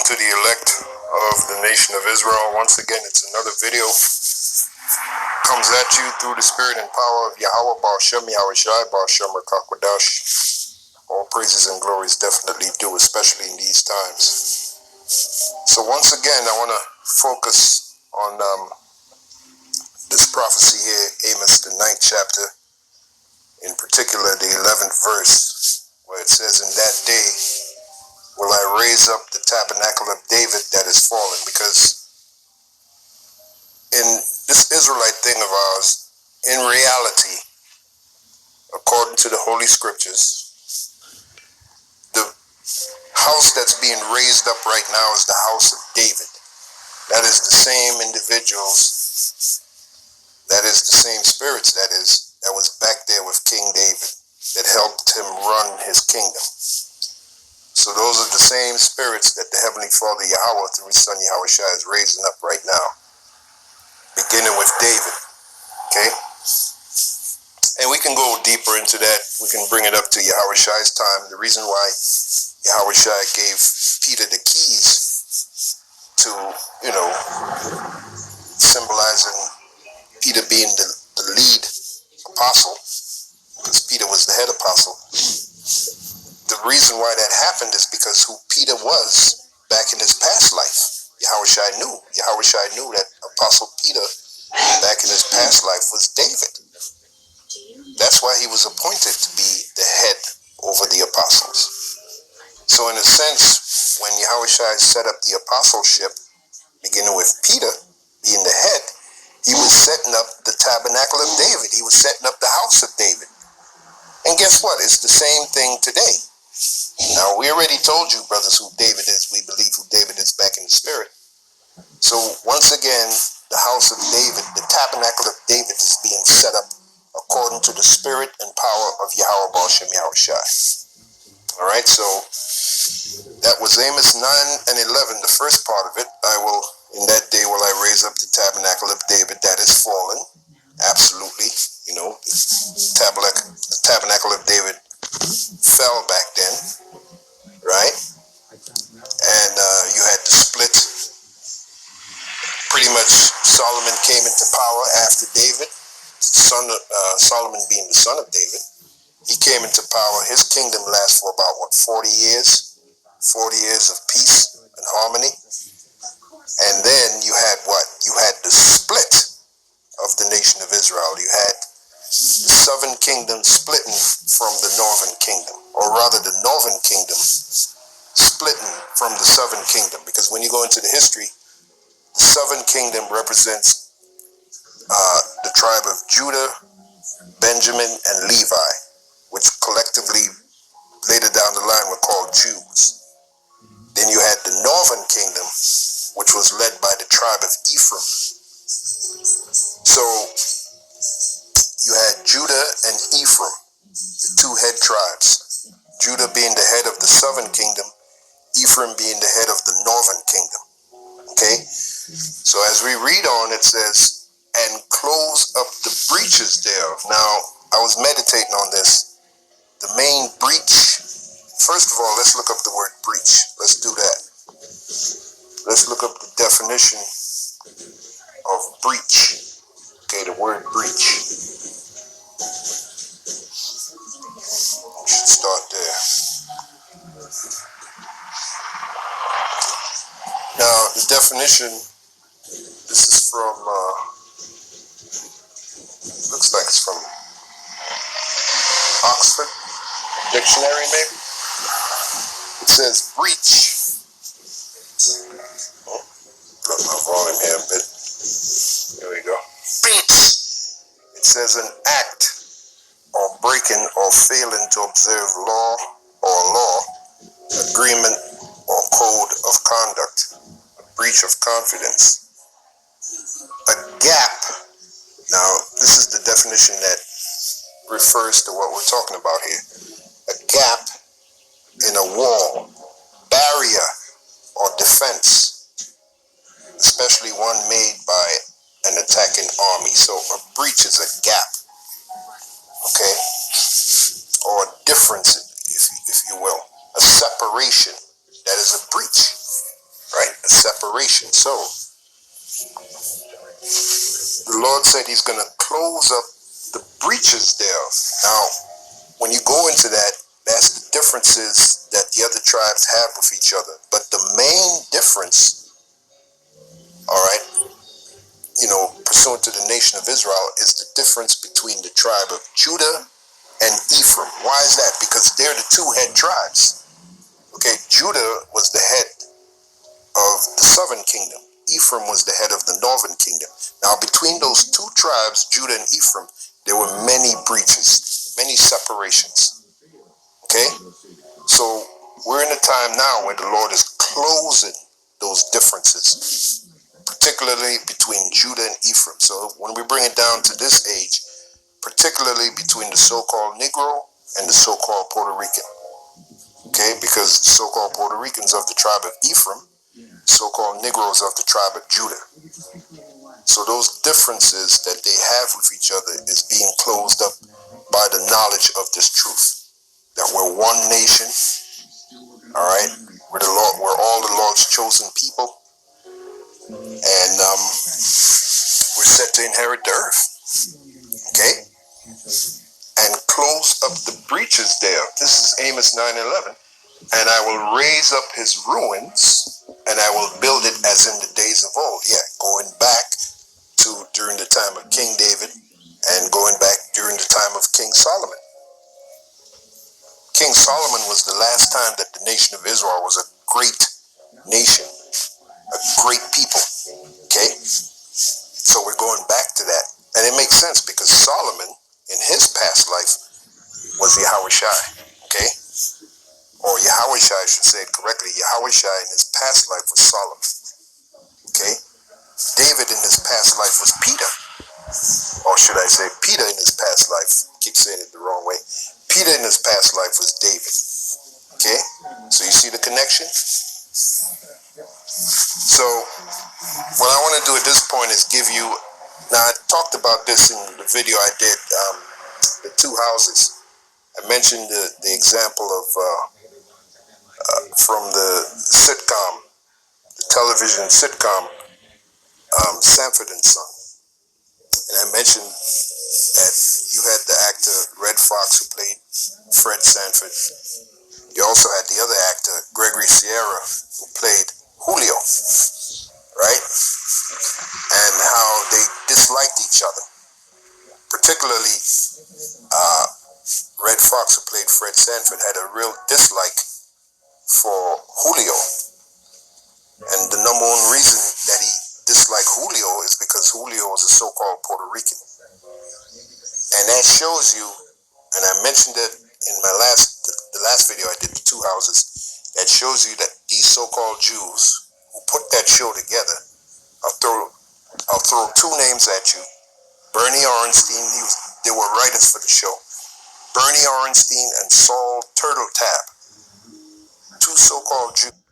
Shalom to the elect of the nation of Israel. Once again, it's another video. Comes at you through the spirit and power of Yahweh, Baal Shem, Yahweh Shai, Baal Shem, Rakakwadash. All praises and glories definitely due, especially in these times. So once again, I want to focus on this prophecy here, Amos, the 9th chapter, in particular the 11th verse, where it says, "In that day will I raise up the tabernacle of David that is fallen." Because in this Israelite thing of ours, in reality, according to the Holy Scriptures, the house that's being raised up right now is the house of David. That is the same individuals, that is the same spirits, that was back there with King David, that helped him run his kingdom. So those are the same spirits that the Heavenly Father Yahweh through his son Yahweh Shai is raising up right now, beginning with David. Okay? And we can go deeper into that. We can bring it up to Yahweh Shai's time. The reason why Yahweh Shai gave Peter the keys to, symbolizing Peter being the lead apostle, because Peter was the head apostle. The reason why that happened is because who Peter was back in his past life, Yahweh Shai knew. Yahweh Shai knew that Apostle Peter back in his past life was David. That's why he was appointed to be the head over the apostles. So in a sense, when Yahweh Shai set up the apostleship, beginning with Peter being the head, he was setting up the tabernacle of David. He was setting up the house of David. And guess what? It's the same thing today. Now, we already told you, brothers, who David is. We believe who David is back in the spirit. So, once again, the house of David, the tabernacle of David is being set up according to the spirit and power of Yahweh Baal Shem Yahweh Shai. All right, so that was Amos 9 and 11, the first part of it. In that day will I raise up the tabernacle of David that is fallen. Absolutely. The tabernacle of David fell back then, right? And you had the split. Pretty much Solomon came into power after David, Solomon being the son of David. He came into power. His kingdom lasts for about, 40 years? 40 years of peace and harmony. And then you had what? You had the split of the nation of Israel. You had the southern kingdom splitting from the northern kingdom, or rather the northern kingdom splitting from the southern kingdom. Because when you go into the history, the southern kingdom represents the tribe of Judah, Benjamin, and Levi, which collectively later down the line were called Jews. Then you had the northern kingdom, which was led by the tribe of Ephraim. So you had Judah and Ephraim, the two head tribes. Judah being the head of the southern kingdom, Ephraim being the head of the northern kingdom. Okay? So as we read on, it says, "And close up the breaches thereof." Now, I was meditating on this. The main breach, first of all, let's look up the word breach. Let's do that. Let's look up the definition of breach. Okay, the word breach. We should start there. Now, the definition, this is from, looks like it's from Oxford Dictionary, maybe. It says breach. Put my volume here a bit. There we go. Breach. It says an act or breaking or failing to observe law or law, agreement or code of conduct, a breach of confidence, a gap. Now, this is the definition that refers to what we're talking about here. A gap in a wall, barrier, or defense, especially one made by an attacking army. So a breach is a gap, okay, or a difference, if you will, a separation. That is a breach. a separation. So the Lord said he's going to close up the breaches there. Now, when you go into that, that's the differences that the other tribes have with each other. But the main difference, all right, pursuant to the nation of Israel, is the difference between the tribe of Judah and Ephraim. Why is that? Because they're the two head tribes. Okay, Judah was the head of the southern kingdom. Ephraim was the head of the northern kingdom. Now, between those two tribes, Judah and Ephraim, there were many breaches, many separations. Okay? So, we're in a time now where the Lord is closing those differences, particularly between Judah and Ephraim. So, when we bring it down to this age, particularly between the so-called Negro and the so-called Puerto Rican. Okay? Because the so-called Puerto Ricans of the tribe of Ephraim, so-called Negroes of the tribe of Judah. So those differences that they have with each other is being closed up by the knowledge of this truth, that we're one nation, all right? We're all the Lord's chosen people, and we're set to inherit the earth, okay? And close up the breaches there. This is Amos 9:11. And I will raise up his ruins, and I will build it as in the days of old. Yeah, going back to during the time of King David and going back during the time of King Solomon. King Solomon was the last time that the nation of Israel was a great nation, a great people. Okay? So we're going back to that. And it makes sense because Solomon, in his past life, was Yahushai. Okay? Or Yahushai, I should say it correctly. Yahushai in his past life was Solomon. Okay? David in his past life was Peter. Or should I say Peter in his past life? I keep saying it the wrong way. Peter in his past life was David. Okay? So you see the connection? So what I want to do at this point is give you, now I talked about this in the video I did, the two houses. I mentioned the example of from the sitcom, the television sitcom, Sanford and Son. And I mentioned that you had the actor Red Fox who played Fred Sanford. You also had the other actor, Gregory Sierra, who played Julio, right? And how they disliked each other. Particularly, Red Fox, who played Fred Sanford, had a real dislike for Julio. And the number one reason that he disliked Julio is because Julio was a so-called Puerto Rican. And that shows you, and I mentioned it in my the last video I did, the two houses, that shows you that these so-called Jews who put that show together, I'll throw two names at you. Bernie Orenstein, they were writers for the show. Bernie Orenstein and Saul Turtle Tab, two so-called Jews.